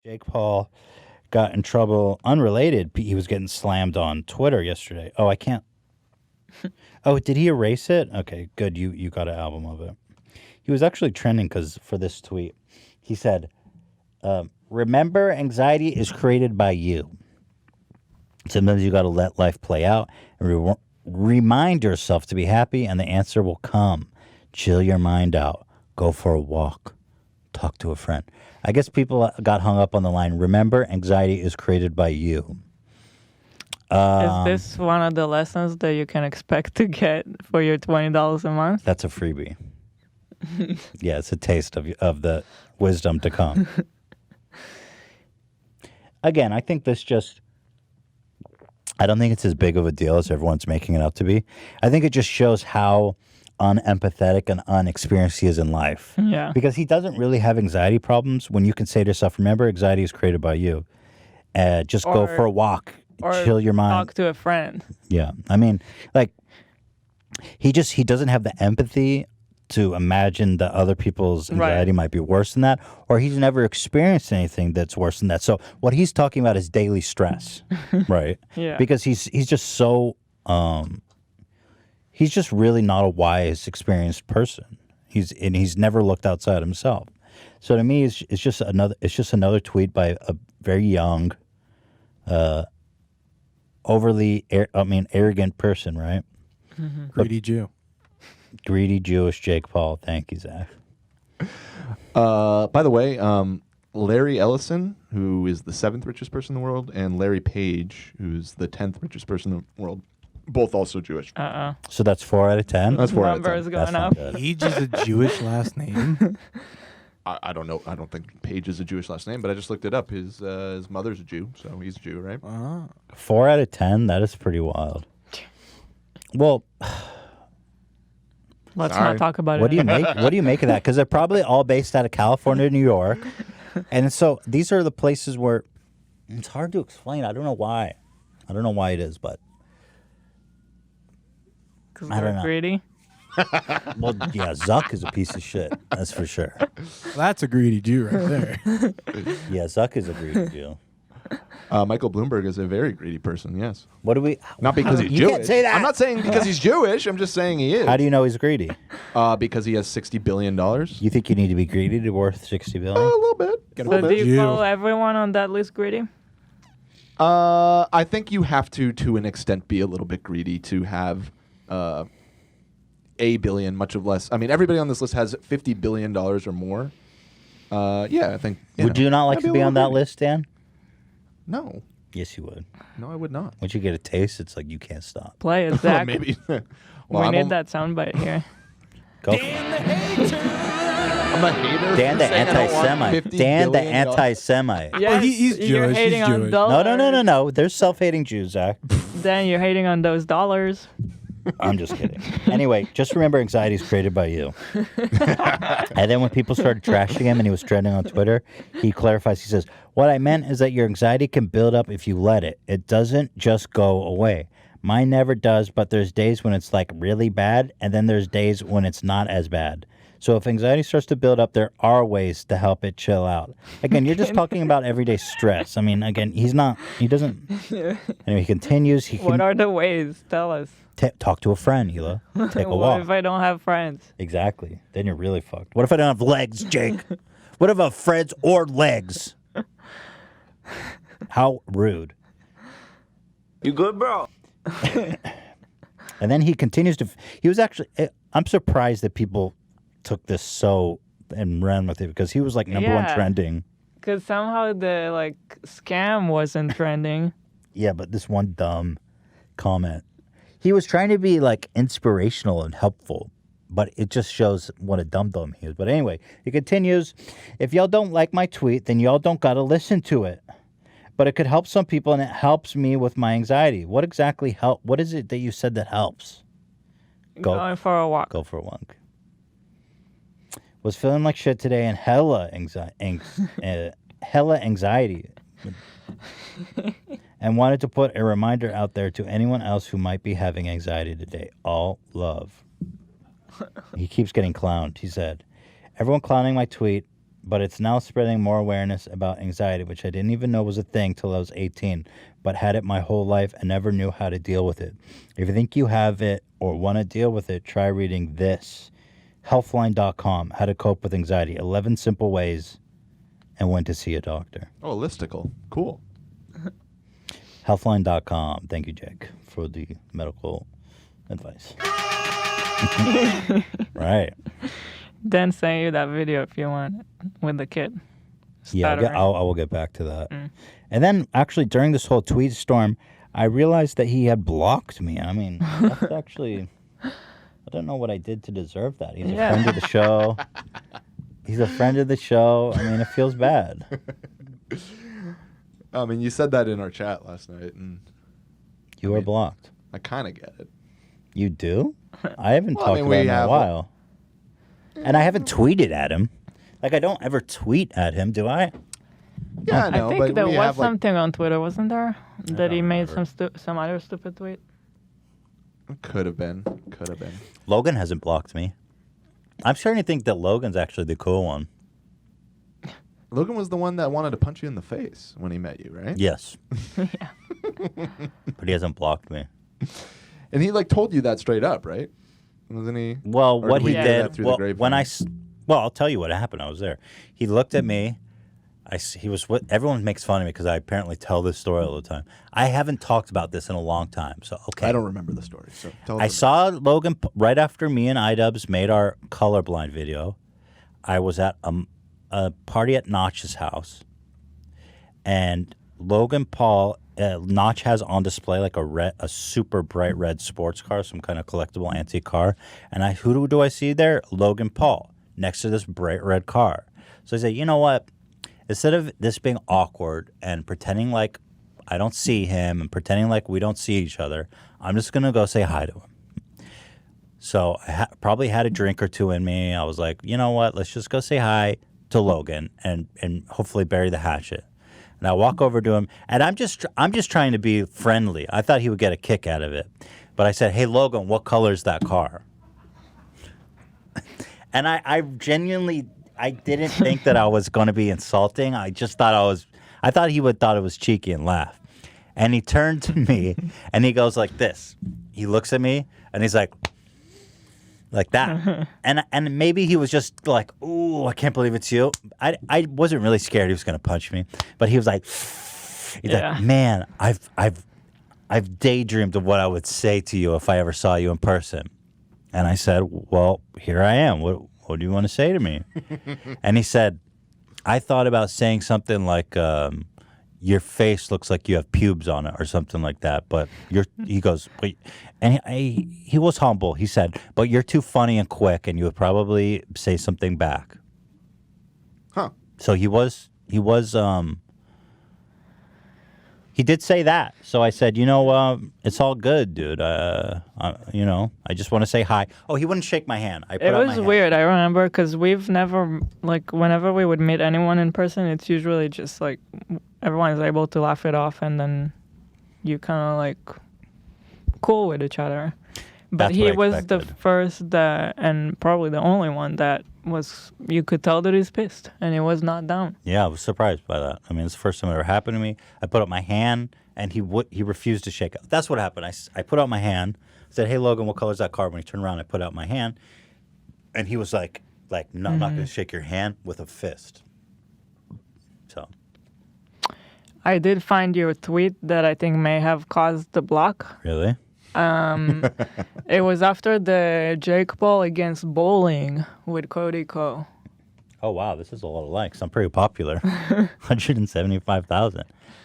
Jake Paul got in trouble unrelated. He was getting slammed on Twitter yesterday. Oh, I can't. Oh, did he erase it? Okay, good. You got an album of it. He was actually trending because for this tweet, he said, "Remember, anxiety is created by you. Sometimes you got to let life play out and remind yourself to be happy, and the answer will come. Chill your mind out. Go for a walk. Talk to a friend." I guess people got hung up on the line. Remember, anxiety is created by you. Is this one of the lessons that you can expect to get for your $20 a month? That's a freebie. Yeah, it's a taste of the wisdom to come. Again, I think I don't think it's as big of a deal as everyone's making it out to be. I think it just shows how unempathetic and unexperienced he is in life. Yeah. Because he doesn't really have anxiety problems when you can say to yourself, remember, anxiety is created by you. Just go for a walk. Or chill your mind. talk to a friend. Yeah. I mean, like, he doesn't have the empathy to imagine that other people's anxiety might be worse than that, or he's never experienced anything that's worse than that. So what he's talking about is daily stress, right? Yeah. Because he's just so he's just really not a wise, experienced person. He's never looked outside himself. So to me, it's just another tweet by a very young, overly arrogant person, right? Mm-hmm. Greedy Jew. Greedy Jewish Jake Paul. Thank you, Zach. By the way, Larry Ellison, who is the 7th richest person in the world, and Larry Page, who's the 10th richest person in the world, both also Jewish. So that's 4 out of 10? That's 4 out of 10. Numbers going up. Page is a Jewish last name. I don't know. I don't think Page is a Jewish last name, but I just looked it up. His mother's a Jew, so he's a Jew, right? 4 out of 10? That is pretty wild. Well, let's not talk about what it. What do you make of that? Because they're probably all based out of California, New York, and so these are the places where it's hard to explain. I don't know why. I don't know why it is, but Because I don't know. greedy. Well, yeah, Zuck is a piece of shit. That's for sure. That's a greedy Jew right there. Yeah, Zuck is a greedy Jew. Michael Bloomberg is a very greedy person, yes. What do we... Not because he's You Jewish. can't say that. I'm not saying because he's Jewish. I'm just saying he is. How do you know he's greedy? Because he has $60 billion. You think you need to be greedy to worth $60 billion? A little bit. So do you call everyone on that list greedy? I think you have to an extent, be a little bit greedy to have a billion, much of less. I mean, everybody on this list has $50 billion or more. Yeah, I think. Would you not like to be on that list, Dan? No. Yes, you would. No, I would not. Once you get a taste, it's like you can't stop. Play it, Zach. Maybe. We need that soundbite here. Go. I'm a hater. Dan the for saying I don't want anti-Semite. $50 Dan the billion. anti-Semite. Yes, he's you're Jewish, hating he's on Jewish. dollars. No. There's self-hating Jews, Zach. Then you're hating on those dollars. I'm just kidding. Anyway, just remember anxiety is created by you. And then when people started trashing him and he was trending on Twitter, he clarifies, he says, what I meant is that your anxiety can build up if you let it. It doesn't just go away. Mine never does, but there's days when it's like really bad, and then there's days when it's not as bad. So if anxiety starts to build up, there are ways to help it chill out. Again, you're just talking about everyday stress. I mean, again, he doesn't. Anyway, he continues. What are the ways? Tell us. Talk to a friend, Hila. Take a What walk. if I don't have friends? Exactly. Then you're really fucked. What if I don't have legs, Jake? What if I have friends or legs? How rude. You good, bro? And then he continues to... He was actually... I'm surprised that people took this so and ran with it because he was like number one trending. Because somehow the scam wasn't trending. Yeah, but this one dumb comment. He was trying to be like inspirational and helpful, but it just shows what a dum-dum he is. But anyway, he continues, if y'all don't like my tweet, then y'all don't got to listen to it. But it could help some people, and it helps me with my anxiety. What exactly help? What is it that you said that helps? Going for a walk. Go for a walk. Was feeling like shit today and hella anxiety. And wanted to put a reminder out there to anyone else who might be having anxiety today. All love. He keeps getting clowned. He said, everyone clowning my tweet but it's now spreading more awareness about anxiety, which I didn't even know was a thing till I was 18, but had it my whole life and never knew how to deal with it. If you think you have it or want to deal with it, try reading this. Healthline.com, How to Cope with Anxiety, 11 Simple Ways and When to See a Doctor. Oh, listicle. Cool. Healthline.com. Thank you, Jake, for the medical advice. Right. Dan sent you that video if you want with the kid. Yeah, Stuttering. I will get back to that. And then, actually, during this whole tweet storm, I realized that he had blocked me. I mean, that's actually... I don't know what I did to deserve that. He's a friend of the show. He's a friend of the show. I mean, it feels bad. I mean, you said that in our chat last night, and You are blocked. I kind of get it. You do? I haven't Well, I talked mean, about we him in a have- while. And I haven't tweeted at him. Like, I don't ever tweet at him, do I? Yeah, I know, I think but there we was have like something on Twitter, wasn't there? That he don't made remember. some other stupid tweet. could have been. Logan hasn't blocked me. I'm starting to think that Logan's actually the cool one. Logan was the one that wanted to punch you in the face when he met you, right? Yes. But he hasn't blocked me. And he like told you that straight up, right? Wasn't he? Well, Or what did we he hear did, that through the well, grapevine? I'll tell you what happened. I was there. He looked at me. He was what everyone makes fun of me because I apparently tell this story all the time. I haven't talked about this in a long time. So, okay. I don't remember the story. So tell I us saw Logan right after me and iDubbbz made our colorblind video. I was at a party at Notch's house, and Logan Paul, Notch has on display like a super bright red sports car, some kind of collectible antique car. And who do I see there? Logan Paul next to this bright red car. So I say, you know what? Instead of this being awkward and pretending like I don't see him and pretending like we don't see each other, I'm just going to go say hi to him. So I probably had a drink or two in me. I was like, you know what? Let's just go say hi to Logan and hopefully bury the hatchet. And I walk over to him, and I'm just trying to be friendly. I thought he would get a kick out of it. But I said, hey, Logan, what color is that car? And I genuinely... I didn't think that I was going to be insulting. I just thought I thought he would thought it was cheeky and laugh. And he turned to me and he goes like this. He looks at me and he's like that. And maybe he was just like, ooh, I can't believe it's you. I wasn't really scared he was going to punch me, but he was like, like, man, I've daydreamed of what I would say to you if I ever saw you in person. And I said, well, here I am. What do you want to say to me? And he said, I thought about saying something like, your face looks like you have pubes on it or something like that. But he goes, wait. And he was humble. He said, but you're too funny and quick and you would probably say something back. Huh. So he did say that. So I said, it's all good, dude. I just want to say hi. Oh, he wouldn't shake my hand. It was weird. I remember because we've never, like, whenever we would meet anyone in person, it's usually just like everyone is able to laugh it off and then you kind of like cool with each other. But That's he what I was the expected. first and probably the only one that you could tell that he's pissed and he was not down. Yeah, I was surprised by that. I mean, it's the first time it ever happened to me. I put up my hand, and he refused to shake it. That's what happened. I put out my hand, said, hey, Logan, what color is that car? When he turned around, I put out my hand, and he was like, no, I'm not going to shake your hand with a fist. So. I did find your tweet that I think may have caused the block. Really? It was after the Jake Paul against bowling with Cody Ko. Oh, wow, this is a lot of likes. I'm pretty popular. 175,000.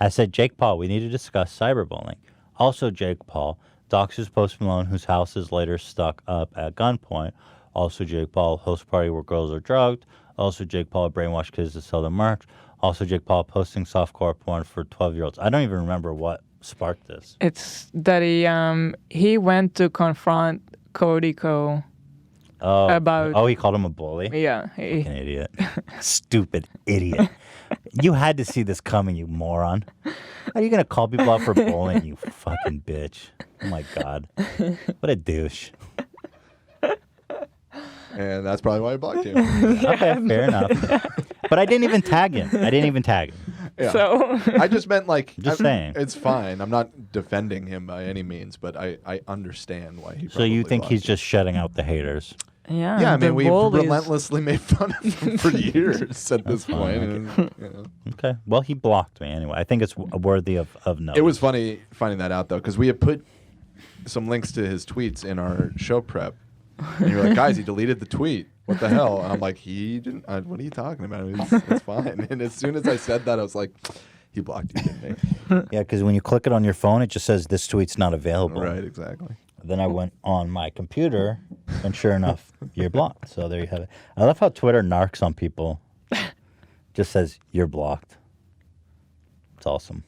I said, Jake Paul, we need to discuss cyberbullying. Also, Jake Paul doxes Post Malone, whose house is later stuck up at gunpoint. Also, Jake Paul host party where girls are drugged. Also, Jake Paul brainwash kids to sell their merch. Also, Jake Paul posting softcore porn for 12-year-olds. I don't even remember what sparked this. It's that he went to confront Cody Ko about... Oh, he called him a bully? Yeah. An idiot. Stupid idiot. You had to see this coming, you moron. How are you going to call people out for bullying, you fucking bitch? Oh, my God. What a douche. and that's probably why I blocked you. Okay, fair enough. But I didn't even tag him. Yeah. So I just meant like Just saying. It's fine. I'm not defending him by any means, but I understand why he. So you probably think he's blocked you. just shutting out the haters? yeah, Yeah, I the mean, we've bullies. relentlessly made fun of him for years at this fine, point. I and, you know. Okay. Well, he blocked me anyway. I think it's worthy of note. It was funny finding that out though, because we had put some links to his tweets in our show prep, and you were like, "Guys, he deleted the tweet. What the hell?" And I'm like, "He didn't. What are you talking about? It's fine." And as soon as I said that, I was like, "He blocked you, didn't he?" Yeah, because when you click it on your phone, it just says this tweet's not available. Right, exactly. Then I went on my computer, and sure enough, you're blocked. So there you have it. I love how Twitter narcs on people. Just says you're blocked. It's awesome.